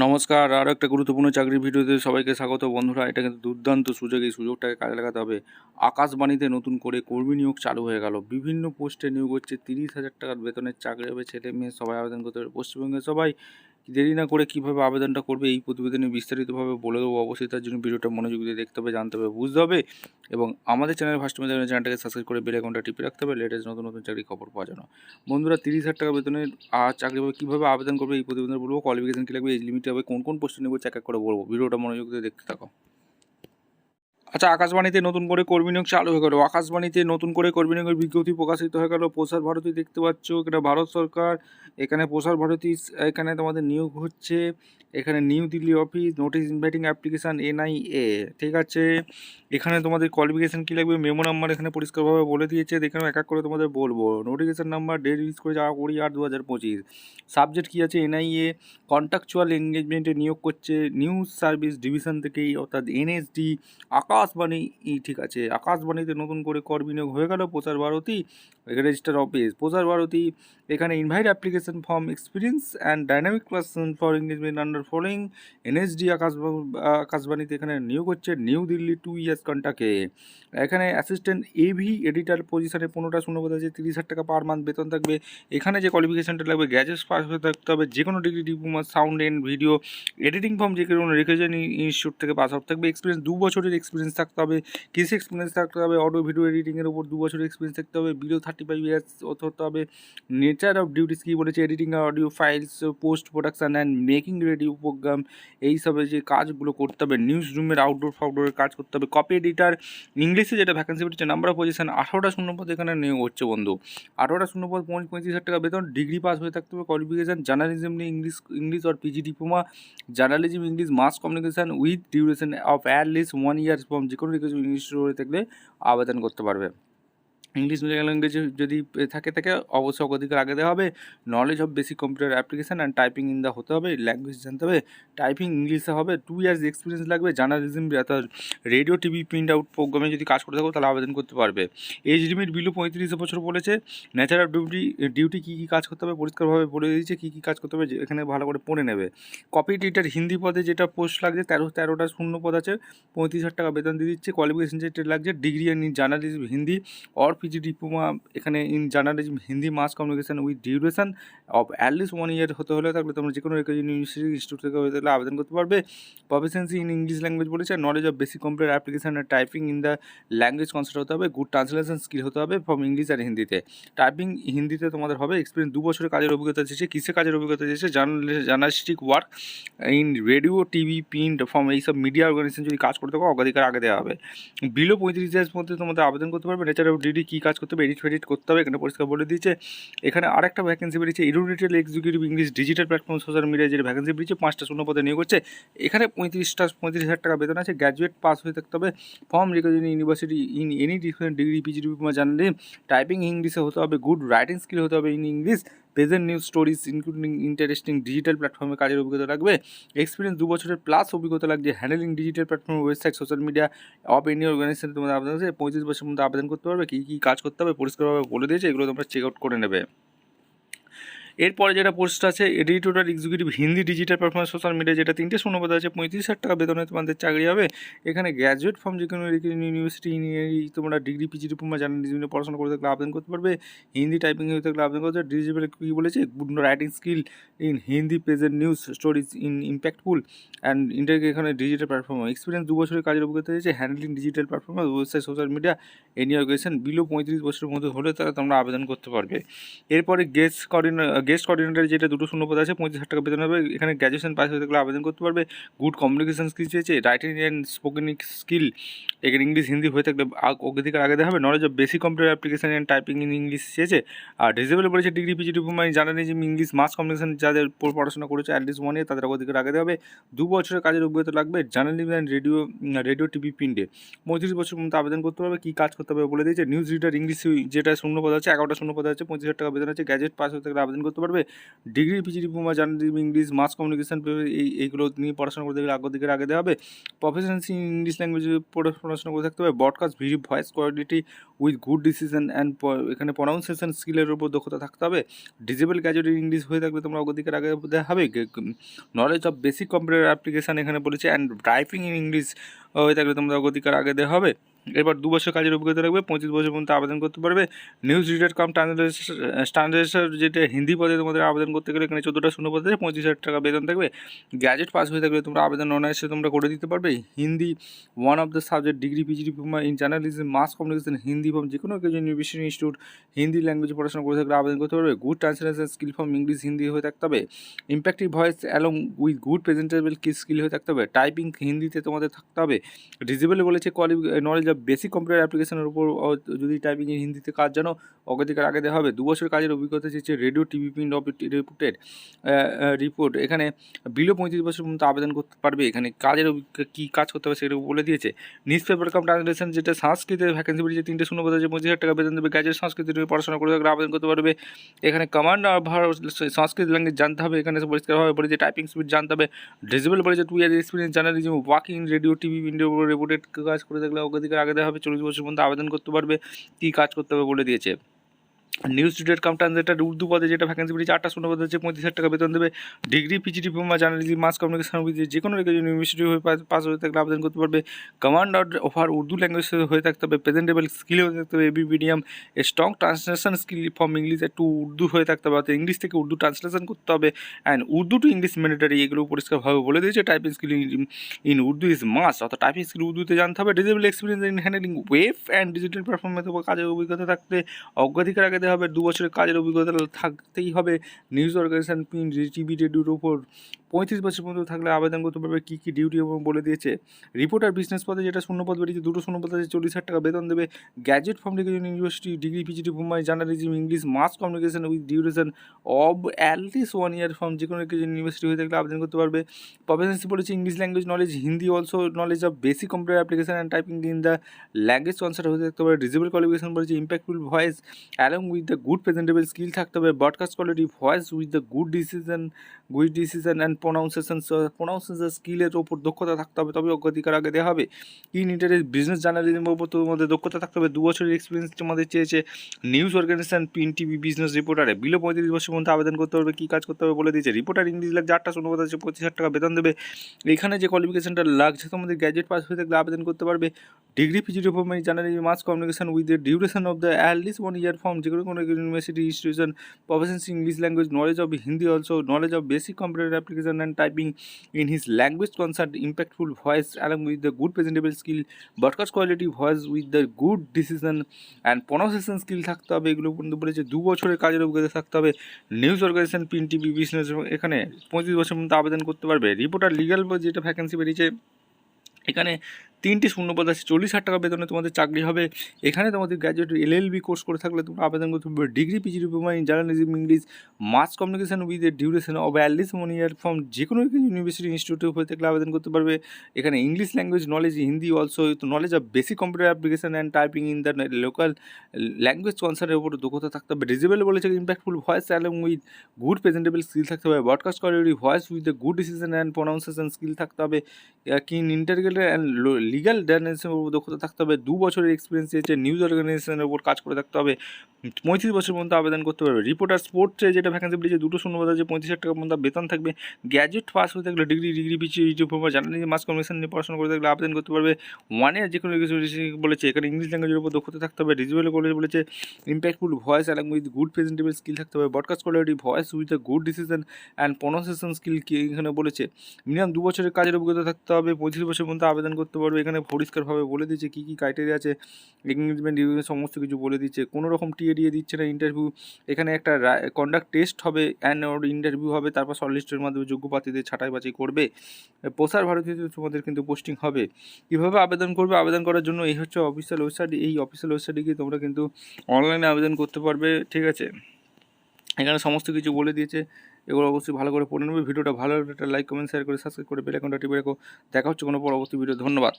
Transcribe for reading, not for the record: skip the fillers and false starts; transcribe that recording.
নমস্কার, আরও একটা গুরুত্বপূর্ণ চাকরির ভিডিওতে সবাইকে স্বাগত। বন্ধুরা, এটা কিন্তু দুর্দান্ত সুযোগ। এই সুযোগটাকে কাজে লাগাতে হবে। আকাশবাণীতে নতুন করে কর্মী নিয়োগ চালু হয়ে গেল। বিভিন্ন পোস্টে নিয়োগ হচ্ছে। 30,000 টাকার বেতনের চাকরি হবে। ছেলে মেয়ে সবাই আবেদন করতে পারবে। পশ্চিমবঙ্গে সবাই দেরি না করে কীভাবে আবেদনটা করবে এই প্রতিবেদনে বিস্তারিতভাবে বলে দেবো। অবশ্যই তার জন্য ভিডিওটা মনোযোগ দিয়ে দেখতে হবে, জানতে হবে, বুঝতে হবে এবং আমাদের চ্যানেল ফার্স্ট টাইম চ্যানেলটাকে সাবস্ক্রাইব করে বেল আইকনটা টিপে রাখতে হবে লেটেস্ট নতুন নতুন চাকরি খবর পাওয়ার জন্য। বন্ধুরা, 30,000 টাকা বেতনের চাকরি হবে, কীভাবে আবেদন করবে এই প্রতিবেদনে বলবো। কোয়ালিফিকেশন কী লাগবে, এজ লিমিট হবে, কোন কোন পোস্টে নেবো এক এক করে বলবো। ভিডিওটা মনোযোগ দিয়ে দেখতে থাকো। আচ্ছা, আকাশবাণীতে নতুন করে কর্মী নিয়োগ চালু হয়ে গেল। আকাশবাণীতে নতুন করে কর্মী নিয়োগের বিজ্ঞপ্তি প্রকাশিত হয়ে গেল। প্রসার ভারতী দেখতে পাচ্ছ, এটা ভারত সরকার। এখানে প্রসার ভারতী, এখানে তোমাদের নিয়োগ হচ্ছে। এখানে new Delhi office, notice inviting application NIA, ঠিক আছে। এখানে তোমাদের কোয়ালিফিকেশান কী লাগবে, মেমো নাম্বার এখানে পরিষ্কারভাবে বলে দিয়েছে। এখানে এক এক করে তোমাদের বলবো। নোটিফিকেশান নাম্বার, ডেট রিলিজ করেছে 20/8/2025। সাবজেক্ট কী আছে, NIA কন্ট্রাকচুয়াল এনগেজমেন্টে নিয়োগ করছে নিউজ সার্ভিস ডিভিশন থেকেই, অর্থাৎ NSD। আকাশবাণী, ঠিক আছে। আকাশবাণীতে নতুন করে কর্মী নিয়োগ হয়ে গেল। প্রসার ভারতী রেজিস্টার অফিস, প্রসার ভারতী। এখানে invite application form, experience and dynamic person for engagement under following. NSD আকাশবাণীতে এখানে নিয়োগ হচ্ছে নিউ দিল্লি 2 years কন্ট্রাক্টে। এখানে অ্যাসিস্ট্যান্ট AV এডিটার পজিশনে 15টা শূন্যপদ আছে। 30,000 টাকা পার মান্থ বেতন থাকবে। এখানে যে কোয়ালিফিকেশনটা লাগবে, গ্র্যাজুয়েট পাস হয়ে থাকতে হবে, যে কোনো degree, diploma, sound and video editing form যে কোনো রেখেছেন ইনস্টিটিউট থেকে পাস আউট থাকবে। এক্সপিরিয়েন্স 2 বছরের এক্সপিরিয়েন্স থাকতে হবে। কিসে এক্সপিরিয়েন্স থাকতে হবে, অডিও ভিডিও এডিটিংয়ের উপর 2 বছরের এক্সপিরিয়েন্স থাকতে হবে। বিলো 35 ইয়ার্স হতে হবে। নেচার অফ ডিউটিস কী বলেছে, editing audio files, post production and making radio program, এইসবের যে কাজগুলো করতে হবে। নিউজ রুমের আউটডোর ফাউটডোরের কাজ করতে হবে। কপি এডিটার ইংলিশে যেটা ভ্যাকেন্সি বেরিয়েছে, নাম্বার অফ পজিশন 18টা শূন্যপদ এখানে নিয়োগ হচ্ছে বন্ধু। 18টা শূন্যপদ, 35,000 টাকা বেতন। ডিগ্রি পাস হয়ে থাকতে হবে। কোয়ালিফিকেশান জার্নালিজম নিয়ে English or PG diploma, journalism English, mass communication with duration of at least 1 year from যে কোনো ইনস্টিটিউট হয়ে থাকলে আবেদন করতে পারবে। ইংলিশ মিডিয়াম ল্যাঙ্গুয়েজে যদি থাকে অবশ্যই অগ্রাধিকার আগে দেওয়া হবে। Knowledge of basic computer application and typing in the হতে হবে। ল্যাঙ্গুয়েজ জানতে হবে, টাইপিং ইংলিশে হবে। 2 years এক্সপিরিয়েন্স লাগবে। জার্নালিজম অর্থাৎ রেডিও টিভি প্রিন্ট আউট প্রোগ্রামে যদি কাজ করে থাকো তাহলে আবেদন করতে পারবে। এজ লিমিট বিলো 35 বছর বলেছে। নেচার অফ ডিউটি কী কী কাজ করতে হবে পরিষ্কারভাবে বলে দিয়েছে, কী কী কাজ করতে হবে এখানে ভালো করে পড়ে নেবে। কপি এডিটার হিন্দি পদে যেটা পোস্ট লাগছে 13টা শূন্য পদ আছে। 35,000 টাকা বেতন দিয়ে দিচ্ছে। কোয়ালিফিকেশন যেটা লাগছে, degree in journalism Hindi or PG diploma এখানে in journalism Hindi, mass communication with duration of at least 1 year হতে হলে থাকলে তোমরা যে কোনো ইউনিভার্সিটি ইনস্টিটিউট থেকে হয়ে থাকলে আবেদন করতে পারবে। প্রফিসিয়েন্সি ইন ইংলিশ ল্যাঙ্গুয়েজ বলেছে। Knowledge of basic computer application আর typing in the language concept হতে হবে। গুড ট্রান্সলেশন স্কিল হতে হবে ফ্রম ইংলিশ আর হিন্দিতে। টাইপিং হিন্দিতে তোমাদের হবে। এক্সপিরিয়েন্স 2 বছরের কাজের অভিজ্ঞতা চেয়েছে। কিসে কাজের অভিজ্ঞতা চেয়েছে, journalistic work in radio TV print form, এইসব মিডিয়া অর্গানাইজেশন যদি কাজ করতে পারো অগ্রাধিকার আগে দেওয়া হবে। বিলো 35 ইয়ার্স মধ্যে তোমাদের আবেদন করতে পারবে। নেচার অফ ডিউটি কী কাজ করতে হবে, এডিট করতে হবে, এখানে পরিষ্কার বলে দিয়েছে। এখানে আরেকটা ভ্যাকেন্সি বেরিয়েছে, editorial executive English digital platform social media, যেটা ভ্যাকেন্সি বেরিয়েছে 5টা শূন্যপদে নিয়োগ করছে। এখানে 35,000 টাকা বেতন আছে। গ্র্যাজুয়েট পাস হয়ে থাকতে হবে। Form recognized university in any different degree, PG diploma, journalism, typing ইংলিশে হতে হবে। গুড রাইটিং স্কিল হতে হবে in English. Present news stories including interesting digital প্ল্যাটফর্মে কাজের অভিজ্ঞতা লাগবে। এক্সপিরিয়েন্স 2 বছরের প্লাস অভিজ্ঞতা লাগছে। Handling digital platform, website, social media of any organization তোমাদের আবেদন আছে। 35 বছরের মধ্যে আবেদন করতে পারবে। কী কী কাজ করতে হবে পরিষ্কারভাবে বলে দিয়েছে, এগুলো তোমরা চেক আউট করে নেবে। এরপরে যেটা পোস্ট আছে, editorial executive Hindi digital performance social media, যেটা 3টে শূন্যপদ আছে। 35,000 টাকা বেতনে তোমাদের চাকরি হবে। এখানে গ্র্যাজুয়েট ফর্ম যে কোনো ইউনিভার্সিটি তোমরা ডিগ্রি, PG ডিপ্লোমা, জার্নালিজম পড়াশোনা করে থাকলে আবেদন করতে পারবে। হিন্দি টাইপিং হয়ে থাকলে আবেদন করতে পারবে। ডিজিটাল কী বলেছে, good writing skill in Hindi, present news stories in impactful and এখানে ডিজিটাল প্ল্যাটফর্ম। এক্সপিরিয়েন্স 2 বছরের কাজের অভিজ্ঞতা হয়েছে। Handling digital platform, website, social media, any organisation. Below 35 বছরের মধ্যে হলে তারা তোমরা আবেদন করতে পারবে। এরপরে গেস্ট কোঅর্ডিনেটর যেটা 2টো শূন্যপদ আছে। 35,000 টাকা বেতন হবে। এখানে গ্র্যাজুয়েশন পাস হয়ে থাকলে আবেদন করতে পারবে। গুড কমিউনিকেশন স্কিল চেয়েছে। রাইটিং অ্যান্ড স্পোকেন স্কিল এখানে ইংলিশ হিন্দি হয়ে থাকলে অগ্রাধিকার আগে দেওয়া হবে। Knowledge of basic computer application and typing in English চেয়েছে। আর ডিসেবল বলেছে degree, PG diploma, journalism English, mass communication যাদের পড়াশোনা করেছে অ্যাট লিস্ট 1 year তাদের অগ্রাধিকার আগে দেওয়া হবে। 2 বছরের কাজের অভিজ্ঞতা লাগবে। জার্নালিজম অ্যান্ড রেডিও টিভি প্রিন্টে 35 বছর মধ্যে আবেদন করতে পারবে। কী কাজ করতে হবে বলে দিয়েছে। নিউজ রিডার ইংলিশ যেটা শূন্যপদ আছে, 11টা শূন্যপদ আছে। 35,000 টাকা বেতন আছে। গ্র্যাজুয়েট পাস হতে থাকলে আবেদন করতে করতে পারবে। Degree PG diploma journalism English mass communication এইগুলো নিয়ে পড়াশোনা করতে গেলে দিকের আগে দেওয়া হবে। প্রফেশনালসি ইন ইংলিশ ল্যাঙ্গুয়েজে পড়াশোনা করে থাকতে হবে। Broadcast video voice quality with good decision and এখানে প্রনাউন্সিয়েশন স্কিলের উপর দক্ষতা থাকতে হবে। ডিজেবল গ্যাজেট ইংলিশ হয়ে থাকলে তোমরা অগ্রাধিকার আগে দেওয়া হবে। Knowledge of basic computer application এখানে বলেছে অ্যান্ড টাইপিং ইন ইংলিশ হয়ে থাকলে তোমরা অগ্রাধিকার আগে দেওয়া হবে। এবার 2 বছর কাজের অভিজ্ঞতা রাখবে, 25 বছর পর্যন্ত আবেদন করতে পারবে। নিউজ রিডার কাম ট্রান্সলেশন যেটা হিন্দি পদে তোমাদের আবেদন করতে গেলে এখানে 14টা শূন্য পদে 25,000 টাকা বেতন থাকবে। গ্র্যাজুয়েট পাস হয়ে থাকলে তোমরা আবেদন অনায়াসে তোমরা করে দিতে পারবে। Hindi one of the subject degree PG diploma in journalism mass communication Hindi from যে কোনো ইউনিভার্সিটি ইনস্টিটিউট হিন্দি ল্যাঙ্গুয়েজে পড়াশোনা করে থাকলে আবেদন করতে পারবে। Good translation skill form English Hindi হয়ে থাকতে হবে। Impactive voice along with good presentable skill হয়ে থাকতে হবে। টাইপিং হিন্দিতে তোমাদের থাকতে হবে। ডিজেবল বলেছে নলেজ অফ বেসিক কম্পিউটার অ্যাপ্লিকেশনের উপর যদি টাইপিং হিন্দিতে কাজ জানো অগ্রাধিকার আগে দেওয়া হবে। 2 বছর কাজের অভিজ্ঞতা চেয়েছে। রেডিও টিভি প্রিন্ট রিপোর্ট এখানে বিলো 35 বছর পর্যন্ত আবেদন করতে পারবে। এখানে কাজের কী কাজ করতে হবে সেটা বলে দিয়েছে। নিউজ পেপার কাম ট্রান্সলেশন যেটা সংস্কৃতের ভ্যাকেন্সি বেরিয়েছে 3টে শূন্য পদে 25,000 টাকা বেতন দেবে। গ্র্যাজুয়েট সংস্কৃতি নিয়ে পড়াশোনা করে থাকলে আবেদন করতে পারবে। এখানে কমান্ড সংস্কৃত ল্যাঙ্গুয়েজ জানতে হবে। এখানে পরিষ্কারভাবে বলেছে টাইপিং স্পিড জানতে হবে। ডিজেবল বলেছে 2 year experience journalism working radio TV India reported কাজ করে থাকলে অগ্রাধিকার আগে দেওয়া হবে। 40 বছর পর্যন্ত আবেদন করতে পারবে। কী কাজ করতে হবে বলে দিয়েছে। News reader cum translator Urdu পদে যেটা ভ্যাকেন্সি বেরিয়েছে 8টা শূন্য পদে হচ্ছে 35,000 টাকা বেতন দেবে। Degree PG diploma journalism mass communication with যে কোনো ইউনিভার্সিটি হয়ে পাস হয়ে থাকলে আবেদন করতে পারবে। কমান্ড অফার উর্দু ল্যাঙ্গুয়েজ হয়ে থাকতে হবে। প্রেজেন্টেবল স্কিল হয়ে থাকতে হবে। এবি medium strong translation skill from English একটু উর্দু হয়ে থাকতে হবে, অর্থাৎ ইংলিশ থেকে উর্দু ট্রান্সলেশন করতে হবে। And Urdu to English mandatory এগুলো পরিষ্কারভাবে বলে দিয়েছে। Typing skill in Urdu is must, অর্থাৎ টাইপিং স্কিল উর্দুতে জানতে হবে। Disable experience in handling web and digital প্ল্যাটফর্মের উপর কাজের অভিজ্ঞতা থাকতে অগ্রাধিকার আগে দেওয়া হবে। 2 বছরের কাজের অভিজ্ঞতা থাকতেই হবে। নিউজ অর্গানাইজেশন প্রিন্ট টিভি রেডিওর উপর 35 বছর পর্যন্ত থাকলে আবেদন করতে পারবে। কী কী ডিউটি এবং বলে দিয়েছে। রিপোর্টার বিজনেস পদে যেটা শূন্য পদ বেরিয়েছে 2টো শূন্য পদে 40,000 টাকা বেতন দেবে। Graduate from university degree PG diploma journalism English mass communication with duration of at least 1 year from যে কোনো ইউনিভার্সিটি হয়ে থাকলে আবেদন করতে পারবে। প্রফেশনালসি বলেছে English language knowledge Hindi also knowledge of basic computer application and typing in the language concert হয়ে থাকতে পারে। ডিজেবল কোয়ালিফিকেশন বলেছে impactful voice along with the good presentable skill থাকতে হবে। Broadcast quality voice with the good decision and pronunciation স্কিলের ওপর দক্ষতা থাকতে হবে, তবে অগ্রাধিকার আগে দেওয়া হবে। ইন ইন্টারেস্ট বিজনেস জার্নালিজমের উপর তোমাদের দক্ষতা থাকতে হবে। 2 বছরের এক্সপিরিয়েন্স তোমাদের চেয়েছে। News organisation print TV business রিপোর্টারে বিলো 35 বছর পর্যন্ত আবেদন করতে হবে। কী কাজ করতে হবে বলে দিয়েছে। রিপোর্টার ইংলিশ লাগছে 8টা শূন্য পদ আছে 25,000 টাকা বেতন দেবে। এখানে যে কোয়ালিফিকেশনটা লাগছে তোমাদের গ্র্যাজুয়েট পাস হয়ে থাকলে আবেদন করতে পারবে। Degree PG diploma journalism mass communication with the duration of the at least 1 year from যে কোনো university institution professionally English language knowledge of Hindi also knowledge of basic computer application and typing in his language concerned impactful voice along with the good presentable skill broadcast quality voice with the good decision and pronunciation skill থাকতে হবে। এগুলো পর্যন্ত বলেছে। 2 বছরের কাজের অভিজ্ঞতা থাকতে হবে। News organisation print TV business এখানে 25 বছর পর্যন্ত আবেদন করতে পারবে। রিপোর্টার লিগাল যেটা ভ্যাকেন্সি বেরিয়েছে এখানে 3টি শূন্য পদ আছে 40,000 টাকা বেতনে তোমাদের চাকরি হবে। এখানে তোমাদের গ্র্যাজুয়েট এলএলবি কোর্স করে থাকলে তোমরা আবেদন করতে পারবে। Degree PG diploma in journalism English mass communication with a duration of at least 1 year from যে কোনো ইউনিভার্সিটি ইনস্টিটিউটে হয়ে থাকলে আবেদন করতে পারবে। এখানে English language knowledge Hindi also knowledge of basic computer application and typing in the local language কনসার্নের উপর দক্ষতা থাকতে হবে। ডিজেবল বলেছে impactful voice along with good presentable skill থাকতে হবে। Broadcast quality voice with the good decision and pronunciation skill থাকতে হবে। কিন ইন্টারগ্রেটেড অ্যান্ড লিগাল জার্নালিজমের উপর দক্ষতা থাকতে হবে। 2 বছরের এক্সপিরিয়েন্স চেয়েছে। নিউজ অর্গানাইজেশনের উপর কাজ করে থাকতে হবে। 35 বছর পর্যন্ত আবেদন করতে পারবে। রিপোর্টার স্পোর্টসে যেটা ভ্যাকেন্সি বেরিয়েছে 2টো শূন্য পদ আছে 35,000 টাকা পর্যন্ত বেতন থাকবে। গ্র্যাজুয়েট পাস হয়ে থাকলে degree PG diploma journalism mass communication নিয়ে পড়াশোনা করে থাকলে আবেদন করতে পারবে। 1 ইয়ার যে কোনো কিছু বলেছে। এখানে ইংলিশ ল্যাঙ্গুয়েজের উপর দক্ষতা থাকতে হবে। ডিজিটাল কলেজ বলেছে impactful voice along with good presentable skill থাকতে হবে। Broadcast quality voice with the good decision and pronunciation skill কি এখানে বলেছে। মিনিমাম 2 বছরের কাজের অভিজ্ঞতা থাকতে হবে। 25 বছর পর্যন্ত আবেদন করতে পারবে। এখানে পরিষ্কারভাবে বলে দিয়েছে কী কী ক্রাইটেরিয়া আছে। এঙ্গেজমেন্ট সমস্ত কিছু বলে দিচ্ছে। কোনো রকম টিএ দিচ্ছে না। ইন্টারভিউ এখানে একটা কন্ডাক্ট টেস্ট হবে অ্যান্ড ইন্টারভিউ হবে, তারপর শর্টলিস্টের মাধ্যমে যোগ্য প্রার্থীদের ছাঁটাই বাছাই করবে। প্রসার ভারতীতে তোমাদের কিন্তু পোস্টিং হবে। কীভাবে আবেদন করবে? আবেদন করার জন্য এই হচ্ছে অফিসিয়াল ওয়েবসাইট। এই অফিসিয়াল ওয়েবসাইটে গিয়ে তোমরা কিন্তু অনলাইনে আবেদন করতে পারবে। ঠিক আছে, এখানে সমস্ত কিছু বলে দিয়েছে। এগুলো অবশ্যই ভালো করে পড়ে নেবে। ভিডিওটা ভালো লাগলে একটা লাইক কমেন্ট শেয়ার করে সাবস্ক্রাইব করে বেল আইকনটা টিপে রাখো। দেখা হচ্ছে কোনো পরবর্তী ভিডিও। ধন্যবাদ।